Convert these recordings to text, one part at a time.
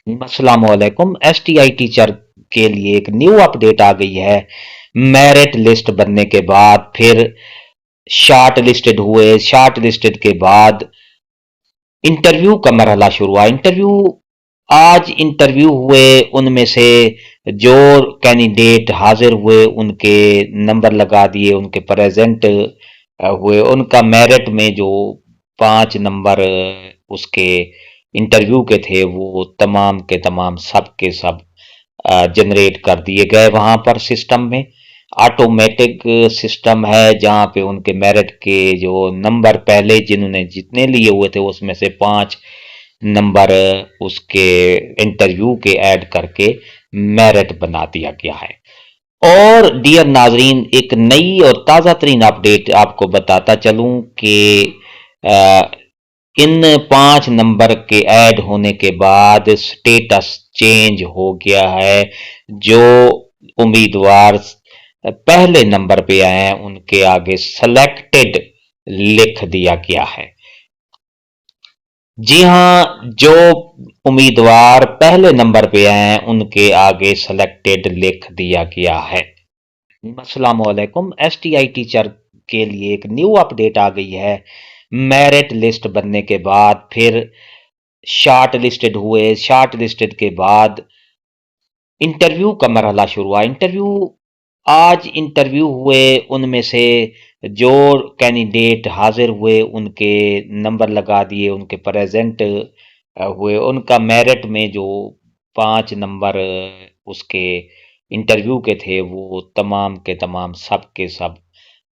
अस्सलाम वालेकुम। STI teacher के लिए एक न्यू अपडेट आ गई है। मेरिट लिस्ट बनने के बाद फिर शॉर्ट लिस्टेड हुए, शॉर्ट लिस्टेड के बाद इंटरव्यू का मरहला शुरू हुआ। आज इंटरव्यू हुए, उनमें से जो कैंडिडेट हाजिर हुए उनके नंबर लगा दिए, उनके प्रेजेंट हुए, उनका मेरिट में जो 5 नंबर उसके इंटरव्यू के थे वो तमाम के तमाम सब के सब जनरेट कर दिए गए वहां पर सिस्टम में। ऑटोमेटिक सिस्टम है जहां पे उनके मेरिट के जो नंबर पहले जिन्होंने जितने लिए हुए थे उसमें से 5 नंबर उसके इंटरव्यू के ऐड करके मेरिट बना दिया गया है। और डियर नाजरीन, एक नई और ताज़ा तरीन अपडेट आपको बताता चलूं कि इन 5 नंबर के ऐड होने के बाद स्टेटस चेंज हो गया है। जो उम्मीदवार पहले नंबर पे आए हैं उनके आगे सेलेक्टेड लिख दिया गया है। जी हाँ, जो उम्मीदवार पहले नंबर पे आए हैं उनके आगे सेलेक्टेड लिख दिया गया है। अस्सलाम वालेकुम। STI टीचर के लिए एक न्यू अपडेट आ गई है। मेरिट लिस्ट बनने के बाद फिर शॉर्ट लिस्टेड हुए, शॉर्ट लिस्टेड के बाद इंटरव्यू का मरहला शुरू हुआ। आज इंटरव्यू हुए, उनमें से जो कैंडिडेट हाजिर हुए उनके नंबर लगा दिए, उनके प्रेजेंट हुए, उनका मेरिट में जो 5 नंबर उसके इंटरव्यू के थे वो तमाम के तमाम सब के सब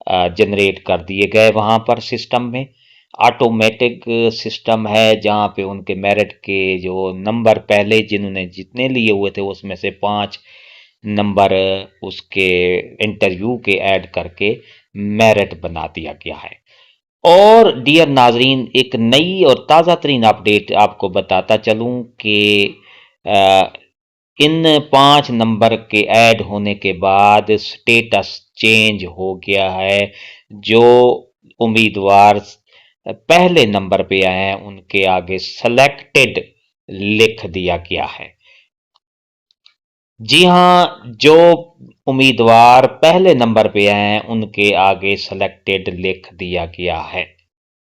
जनरेट कर दिए गए वहां पर सिस्टम में। ऑटोमेटिक सिस्टम है जहां पे उनके मेरिट के जो नंबर पहले जिन्होंने जितने लिए हुए थे उसमें से 5 नंबर उसके इंटरव्यू के ऐड करके मेरिट बना दिया गया है। और डियर नाजरीन, एक नई और ताज़ा तरीन अपडेट आपको बताता चलूं कि इन 5 नंबर के ऐड होने के बाद स्टेटस चेंज हो गया है। जो उम्मीदवार पहले नंबर पे आए हैं उनके आगे सेलेक्टेड लिख दिया गया है। जी हाँ, जो उम्मीदवार पहले नंबर पे आए हैं उनके आगे सेलेक्टेड लिख दिया गया है।